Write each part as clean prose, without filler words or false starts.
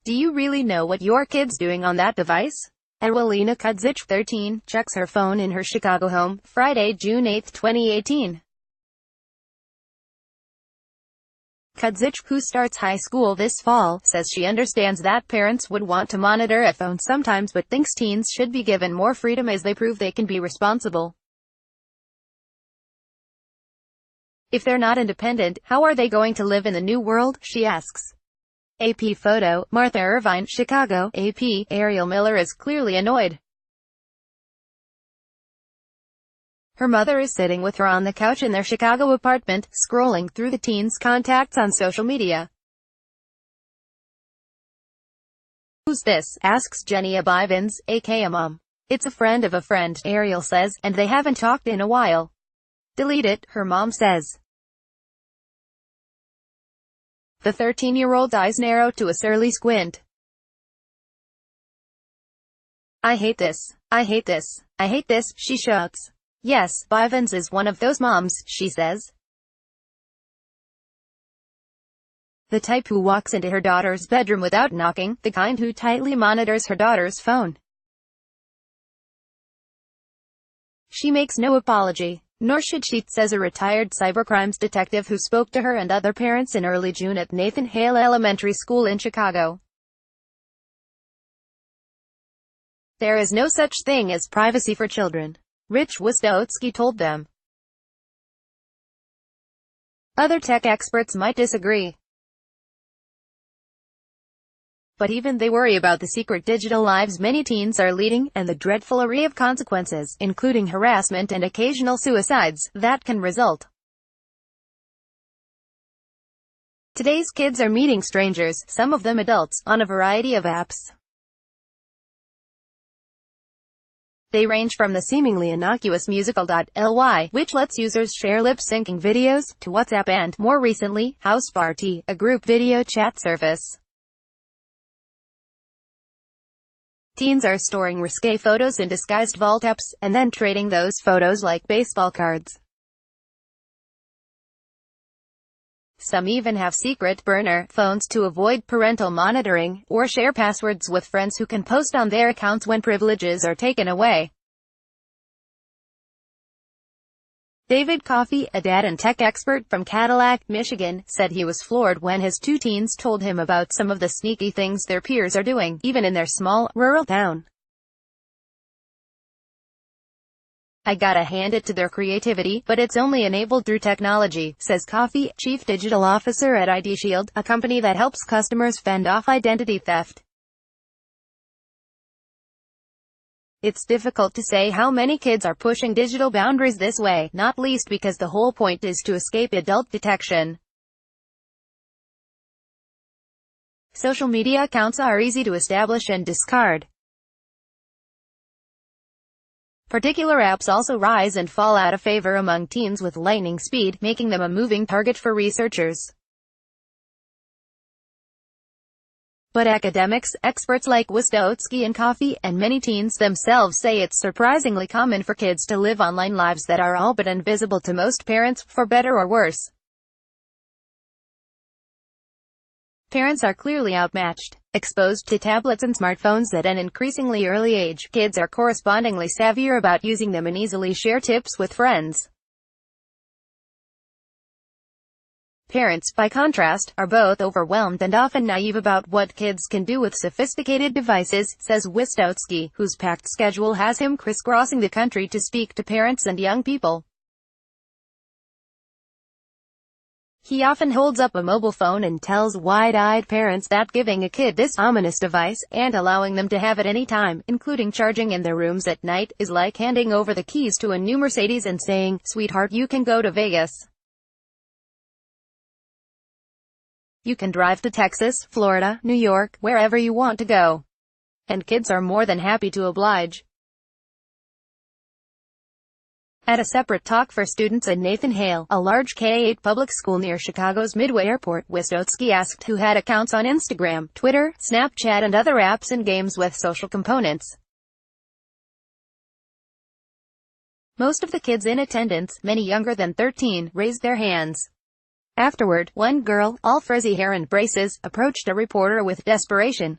Do you really know what your kid's doing on that device? Ewelina Kudzic, 13, checks her phone in her Chicago home, Friday, June 8, 2018. Kudzic, who starts high school this fall, says she understands that parents would want to monitor a phone sometimes but thinks teens should be given more freedom as they prove they can be responsible. If they're not independent, how are they going to live in the new world, she asks. AP photo, Martha Irvine, Chicago. AP, Ariel Miller is clearly annoyed. Her mother is sitting with her on the couch in their Chicago apartment, scrolling through the teen's contacts on social media. "Who's this?" asks Jenny Bivens, aka Mom. "It's a friend of a friend," Ariel says, "and they haven't talked in a while." "Delete it," her mom says. The 13-year-old's eyes narrow to a surly squint. "I hate this. I hate this. I hate this," she shouts. Yes, Bivens is one of those moms, she says. The type who walks into her daughter's bedroom without knocking, the kind who tightly monitors her daughter's phone. She makes no apology, nor should she, says a retired cybercrimes detective who spoke to her and other parents in early June at Nathan Hale Elementary School in Chicago. There is no such thing as privacy for children, Rich Wistowski told them. Other tech experts might disagree, but even they worry about the secret digital lives many teens are leading, and the dreadful array of consequences, including harassment and occasional suicides, that can result. Today's kids are meeting strangers, some of them adults, on a variety of apps. They range from the seemingly innocuous Musical.ly, which lets users share lip-syncing videos, to WhatsApp and, more recently, HouseParty, a group video chat service. Teens are storing risque photos in disguised vault apps, and then trading those photos like baseball cards. Some even have secret burner phones to avoid parental monitoring, or share passwords with friends who can post on their accounts when privileges are taken away. David Coffey, a dad and tech expert from Cadillac, Michigan, said he was floored when his two teens told him about some of the sneaky things their peers are doing, even in their small, rural town. "I gotta hand it to their creativity, but it's only enabled through technology," says Coffey, chief digital officer at ID Shield, a company that helps customers fend off identity theft. "It's difficult to say how many kids are pushing digital boundaries this way, not least because the whole point is to escape adult detection. Social media accounts are easy to establish and discard. Particular apps also rise and fall out of favor among teens with lightning speed, making them a moving target for researchers. But academics, experts like Wistowski and Coffey, and many teens themselves say it's surprisingly common for kids to live online lives that are all but invisible to most parents, for better or worse. Parents are clearly outmatched. Exposed to tablets and smartphones at an increasingly early age, kids are correspondingly savvier about using them and easily share tips with friends. Parents, by contrast, are both overwhelmed and often naive about what kids can do with sophisticated devices, says Wistowski, whose packed schedule has him crisscrossing the country to speak to parents and young people. He often holds up a mobile phone and tells wide-eyed parents that giving a kid this ominous device, and allowing them to have it any time, including charging in their rooms at night, is like handing over the keys to a new Mercedes and saying, "Sweetheart, you can go to Vegas. You can drive to Texas, Florida, New York, wherever you want to go." And kids are more than happy to oblige. At a separate talk for students at Nathan Hale, a large K-8 public school near Chicago's Midway Airport, Wistowski asked who had accounts on Instagram, Twitter, Snapchat and other apps and games with social components. Most of the kids in attendance, many younger than 13, raised their hands. Afterward, one girl, all frizzy hair and braces, approached a reporter with desperation.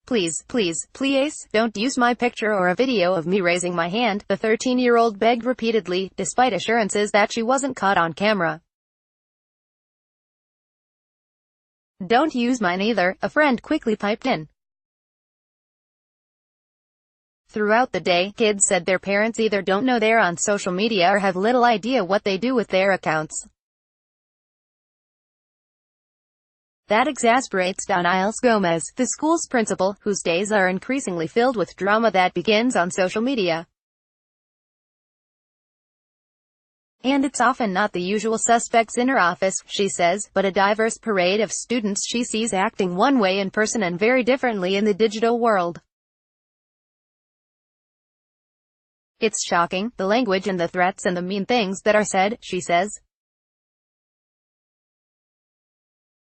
"Please, please, please, don't use my picture or a video of me raising my hand," the 13-year-old begged repeatedly, despite assurances that she wasn't caught on camera. "Don't use mine either," a friend quickly piped in. Throughout the day, kids said their parents either don't know they're on social media or have little idea what they do with their accounts. That exasperates Don Iles Gomez, the school's principal, whose days are increasingly filled with drama that begins on social media. "And it's often not the usual suspects in her office," she says, but a diverse parade of students she sees acting one way in person and very differently in the digital world. "It's shocking, the language and the threats and the mean things that are said," she says.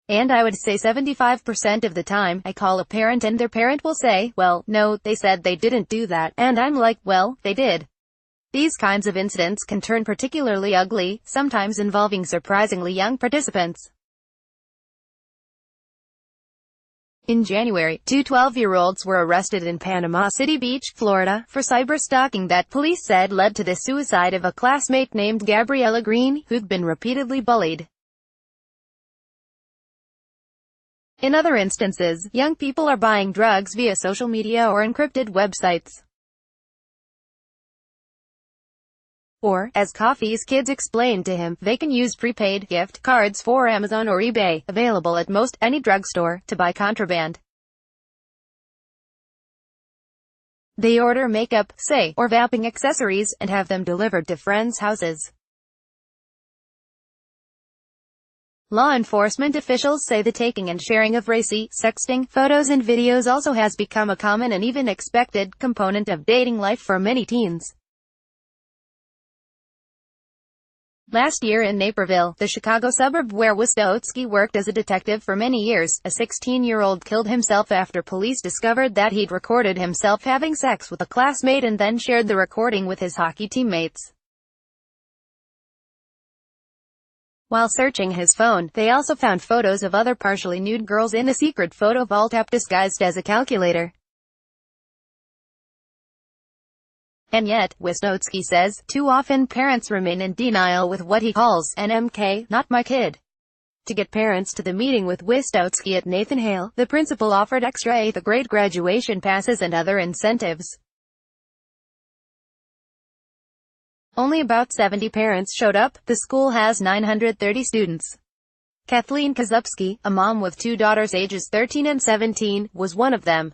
"And I would say 75% of the time, I call a parent and their parent will say, 'Well, no, they said they didn't do that,' and I'm like, 'Well, they did.' These kinds of incidents can turn particularly ugly, sometimes involving surprisingly young participants. In January, two 12-year-olds were arrested in Panama City Beach, Florida, for cyberstalking that police said led to the suicide of a classmate named Gabriella Green, who'd been repeatedly bullied. In other instances, young people are buying drugs via social media or encrypted websites. Or, as Coffee's kids explained to him, they can use prepaid gift cards for Amazon or eBay, available at most any drugstore, to buy contraband. They order makeup, say, or vaping accessories, and have them delivered to friends' houses. Law enforcement officials say the taking and sharing of racy, sexting, photos and videos also has become a common and even expected component of dating life for many teens. Last year in Naperville, the Chicago suburb where Wistowski worked as a detective for many years, a 16-year-old killed himself after police discovered that he'd recorded himself having sex with a classmate and then shared the recording with his hockey teammates. While searching his phone, they also found photos of other partially nude girls in a secret photo vault app disguised as a calculator. And yet, Wisnowski says, too often parents remain in denial with what he calls NMK, not my kid. To get parents to the meeting with Wisnowski at Nathan Hale, the principal offered extra 8th grade graduation passes and other incentives. Only about 70 parents showed up. The school has 930 students. Kathleen Kozubski, a mom with two daughters ages 13 and 17, was one of them.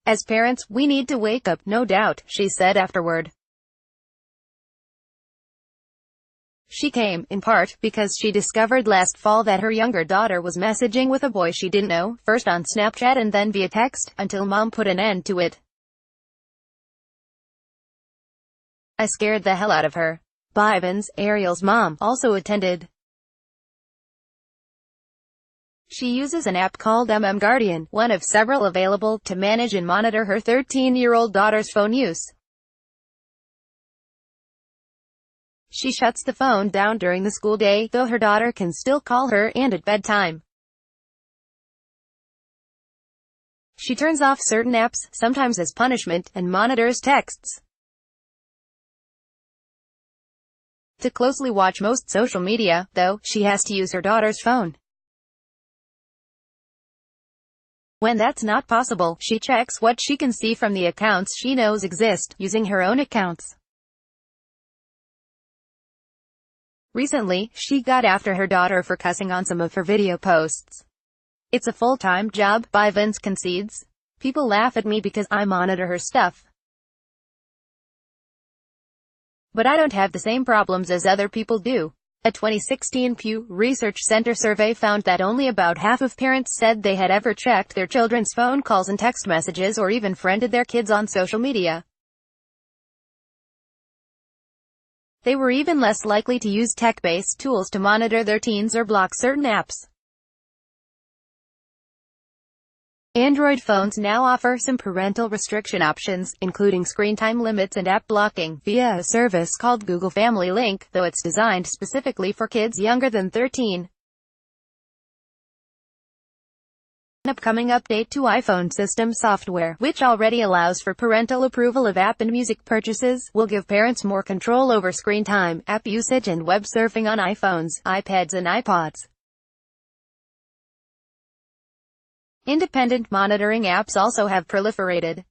"As parents, we need to wake up, no doubt," she said afterward. She came, in part, because she discovered last fall that her younger daughter was messaging with a boy she didn't know, first on Snapchat and then via text, until mom put an end to it. "I scared the hell out of her." Bivens, Ariel's mom, also attended. She uses an app called Guardian, one of several available, to manage and monitor her 13-year-old daughter's phone use. She shuts the phone down during the school day, though her daughter can still call her, and at bedtime. She turns off certain apps, sometimes as punishment, and monitors texts. To closely watch most social media, though, she has to use her daughter's phone. When that's not possible, she checks what she can see from the accounts she knows exist, using her own accounts. Recently, she got after her daughter for cussing on some of her video posts. "It's a full-time job," Bivens concedes. "People laugh at me because I monitor her stuff. But I don't have the same problems as other people do." A 2016 Pew Research Center survey found that only about half of parents said they had ever checked their children's phone calls and text messages or even friended their kids on social media. They were even less likely to use tech-based tools to monitor their teens or block certain apps. Android phones now offer some parental restriction options, including screen time limits and app blocking, via a service called Google Family Link, though it's designed specifically for kids younger than 13. An upcoming update to iPhone system software, which already allows for parental approval of app and music purchases, will give parents more control over screen time, app usage and web surfing on iPhones, iPads and iPods. Independent monitoring apps also have proliferated.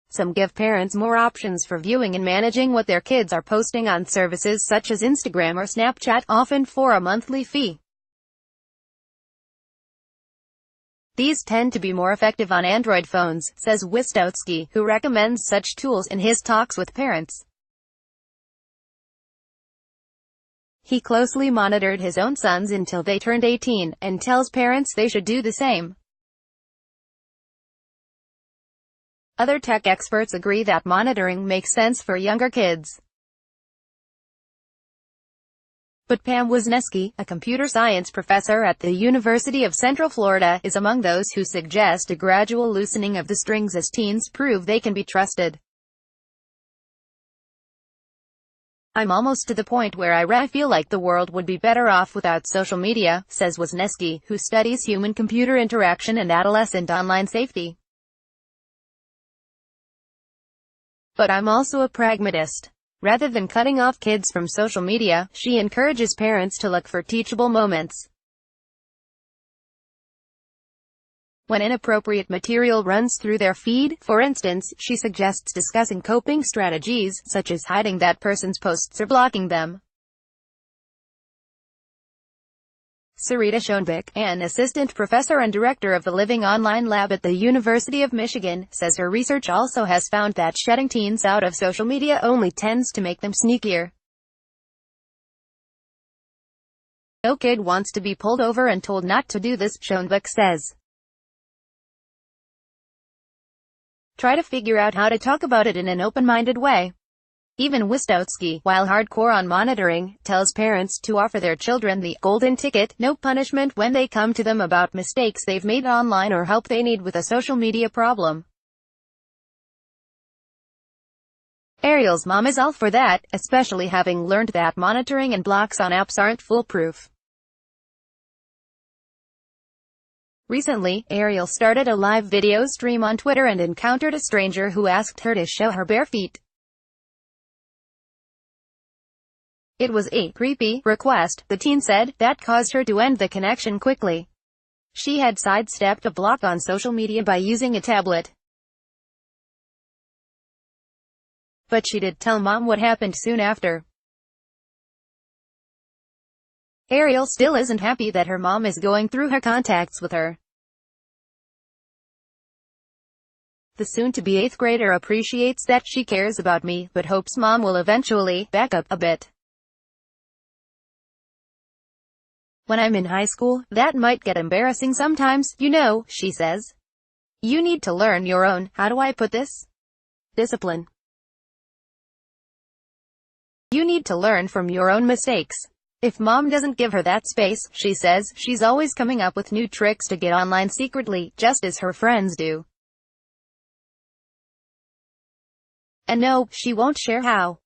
Some give parents more options for viewing and managing what their kids are posting on services such as Instagram or Snapchat, often for a monthly fee. These tend to be more effective on Android phones, says Wistowski, who recommends such tools in his talks with parents. He closely monitored his own sons until they turned 18, and tells parents they should do the same. Other tech experts agree that monitoring makes sense for younger kids. But Pam Wisniewski, a computer science professor at the University of Central Florida, is among those who suggest a gradual loosening of the strings as teens prove they can be trusted. "I'm almost to the point where I feel like the world would be better off without social media," says Wisniewski, who studies human-computer interaction and adolescent online safety. "But I'm also a pragmatist. Rather than cutting off kids from social media," she encourages parents to look for teachable moments. When inappropriate material runs through their feed, for instance, she suggests discussing coping strategies, such as hiding that person's posts or blocking them. Sarita Schoenbeck, an assistant professor and director of the Living Online Lab at the University of Michigan, says her research also has found that shutting teens out of social media only tends to make them sneakier. "No kid wants to be pulled over and told not to do this," Schoenbeck says. "Try to figure out how to talk about it in an open-minded way." Even Wistowski, while hardcore on monitoring, tells parents to offer their children the golden ticket, no punishment when they come to them about mistakes they've made online or help they need with a social media problem. Ariel's mom is all for that, especially having learned that monitoring and blocks on apps aren't foolproof. Recently, Ariel started a live video stream on Twitter and encountered a stranger who asked her to show her bare feet. It was a creepy request, the teen said, that caused her to end the connection quickly. She had sidestepped a block on social media by using a tablet. But she did tell mom what happened soon after. Ariel still isn't happy that her mom is going through her contacts with her. The soon-to-be 8th grader appreciates that she cares about me, but hopes mom will eventually back up a bit. "When I'm in high school, that might get embarrassing sometimes, you know," she says. "You need to learn your own, how do I put this? Discipline. You need to learn from your own mistakes." If mom doesn't give her that space, she says, she's always coming up with new tricks to get online secretly, just as her friends do. And no, she won't share how.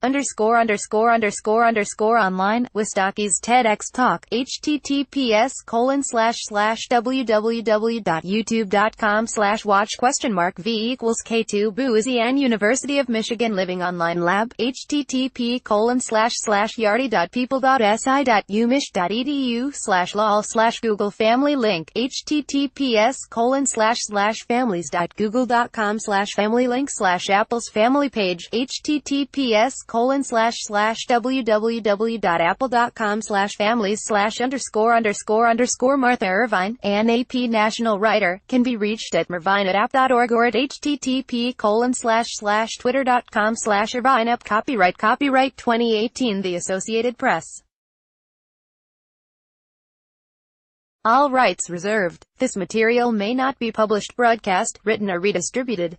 _____online, Wistowski's TEDx talk, https://www.youtube.com/watch?v=K2 University of Michigan Living Online Lab, http://yardy.people.si.umich.edu/lol/Google Family Link, https://families.google.com/family link/Apple's Family Page, https://www.apple.com/families/_____ Martha Irvine, an AP national writer, can be reached at mervine@app.org or at http://twitter.com/irvineapp. Copyright 2018 The Associated Press. All rights reserved. This material may not be published, broadcast, written or redistributed.